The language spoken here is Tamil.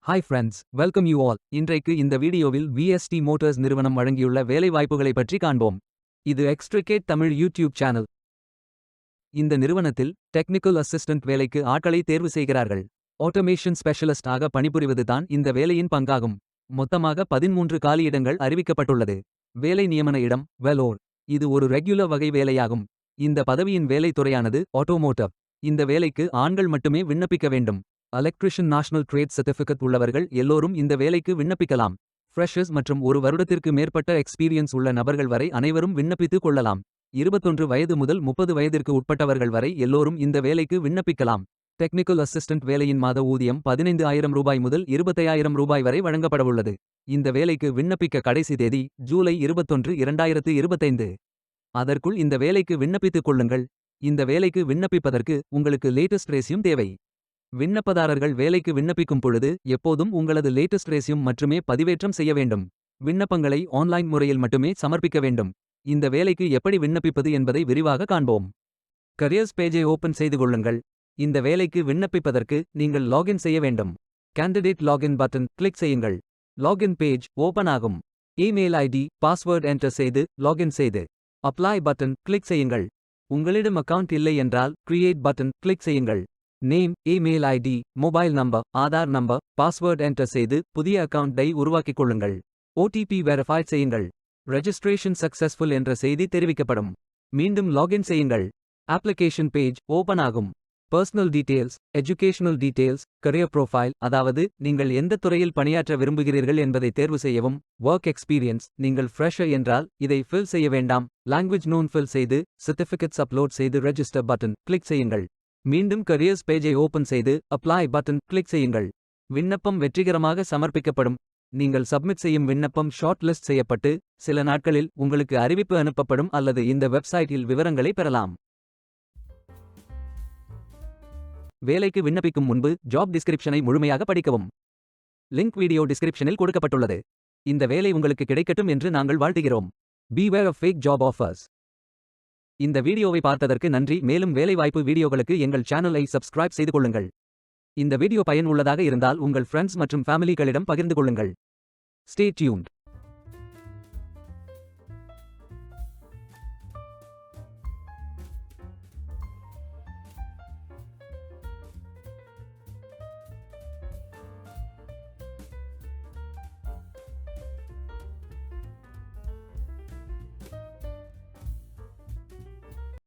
Hi friends, welcome you all. இன்றைக்கு இந்த வீடியோவில் விஎஸ்டி மோட்டார்ஸ் நிறுவனம் வழங்கியுள்ள வேலைவாய்ப்புகளை பற்றி காண்போம். இது எக்ஸ்ட்ரிகேட் தமிழ் யூடியூப் சேனல். இந்த நிறுவனத்தில் டெக்னிக்கல் அசிஸ்டன்ட் வேலைக்கு ஆட்களை தேர்வு செய்கிறார்கள். ஆட்டோமேஷன் ஸ்பெஷலிஸ்ட் ஆக பணிபுரிவது தான் இந்த வேலையின் பங்காகும். மொத்தமாக 13 காலியிடங்கள் அறிவிக்கப்பட்டுள்ளது. வேலை நியமன இடம் வெலோர். இது ஒரு ரெகுலர் வகை வேலையாகும். இந்த பதவியின் வேலை துறையானது ஆட்டோமோட்டிவ். இந்த வேலைக்கு ஆண்கள் மட்டுமே விண்ணப்பிக்க வேண்டும். எலக்ட்ரிஷியன் நேஷனல் ட்ரேட் சர்டிஃபிகேட் உள்ளவர்கள் எல்லோரும் இந்த வேலைக்கு விண்ணப்பிக்கலாம். ஃப்ரெஷர்ஸ் மற்றும் ஒரு வருடத்திற்கு மேற்பட்ட எக்ஸ்பீரியன்ஸ் உள்ள நபர்கள் வரை அனைவரும் விண்ணப்பித்துக் கொள்ளலாம். 21 வயது முதல் 30 வயதிற்கு உட்பட்டவர்கள் வரை எல்லோரும் இந்த வேலைக்கு விண்ணப்பிக்கலாம். டெக்னிக்கல் அசிஸ்டன்ட் வேலையின் மாத ஊதியம் 15,000 ரூபாய் முதல் 25,000 ரூபாய் வரை வழங்கப்படவுள்ளது. இந்த வேலைக்கு விண்ணப்பிக்க கடைசி தேதி ஜூலை 21, 2025. அதற்குள் இந்த வேலைக்கு விண்ணப்பித்துக் கொள்ளுங்கள். இந்த வேலைக்கு விண்ணப்பிப்பதற்கு உங்களுக்கு லேட்டஸ்ட் ரெஸ்யூம் தேவை. விண்ணப்பதாரர்கள் வேலைக்கு விண்ணப்பிக்கும் பொழுது எப்போதும் உங்களது லேட்டஸ்ட் ரெஸ்யூம் மட்டுமே பதிவேற்றம் செய்ய வேண்டும். விண்ணப்பங்களை ஆன்லைன் முறையில் மட்டுமே சமர்ப்பிக்க வேண்டும். இந்த வேலைக்கு எப்படி விண்ணப்பிப்பது என்பதை விரிவாக காண்போம். கரியர்ஸ் பேஜை ஓபன் செய்து கொள்ளுங்கள். இந்த வேலைக்கு விண்ணப்பிப்பதற்கு நீங்கள் லாகின் செய்ய வேண்டும். கேண்டிடேட் லாகின் பட்டன் கிளிக் செய்யுங்கள். லாகின் பேஜ் ஓபன் ஆகும். இமெயில் ஐடி பாஸ்வேர்ட் என்டர் செய்து லாகின் செய்து அப்ளை பட்டன் கிளிக் செய்யுங்கள். உங்களிடம் அக்கவுண்ட் இல்லை என்றால் கிரியேட் பட்டன் கிளிக் செய்யுங்கள். Name, email ID, mobile number, Aadhaar number, password enter செய்து புதிய அக்கவுண்டை உருவாக்கிக் கொள்ளுங்கள். ஓடிபி வெரிஃபை செய்யுங்கள். ரெஜிஸ்ட்ரேஷன் சக்சஸ்ஃபுல் என்ற செய்தி தெரிவிக்கப்படும். மீண்டும் லாகின் செய்யுங்கள். அப்ளிகேஷன் பேஜ் ஓபன் ஆகும். Personal details, educational details, career profile, அதாவது நீங்கள் எந்த துறையில் பணியாற்ற விரும்புகிறீர்கள் என்பதை தேர்வு செய்யவும். ஒர்க் எக்ஸ்பீரியன்ஸ், நீங்கள் ஃப்ரெஷர் என்றால் இதை ஃபில் செய்ய வேண்டாம். லாங்குவேஜ் நோன் ஃபில் செய்து சர்டிஃபிகேட்ஸ் அப்லோட் செய்து ரெஜிஸ்டர் பட்டன் கிளிக் செய்யுங்கள். மீண்டும் கரியர்ஸ் பேஜை ஓபன் செய்து அப்ளை பட்டன் கிளிக் செய்யுங்கள். விண்ணப்பம் வெற்றிகரமாக சமர்ப்பிக்கப்படும். நீங்கள் சப்மிட் செய்யும் விண்ணப்பம் ஷார்ட் லிஸ்ட் செய்யப்பட்டு சில நாட்களில் உங்களுக்கு அறிவிப்பு அனுப்பப்படும் அல்லது இந்த வெப்சைட்டில் விவரங்களை பெறலாம். வேலைக்கு விண்ணப்பிக்கும் முன்பு ஜாப் டிஸ்கிரிப்ஷனை முழுமையாக படிக்கவும். லிங்க் வீடியோ டிஸ்கிரிப்ஷனில் கொடுக்கப்பட்டுள்ளது. இந்த வேலை உங்களுக்கு கிடைக்கட்டும் என்று நாங்கள் வாழ்த்துகிறோம். Beware of fake job offers. இந்த வீடியோவை பார்த்ததற்கு நன்றி. மேலும் வேலைவாய்ப்பு வீடியோகளுக்கு எங்கள் சேனலை சப்ஸ்கிரைப் செய்து கொள்ளுங்கள். இந்த வீடியோ பயனுள்ளதாக இருந்தால் உங்கள் ஃப்ரெண்ட்ஸ் மற்றும் ஃபேமிலிகளிடம் பகிர்ந்து கொள்ளுங்கள். Stay tuned.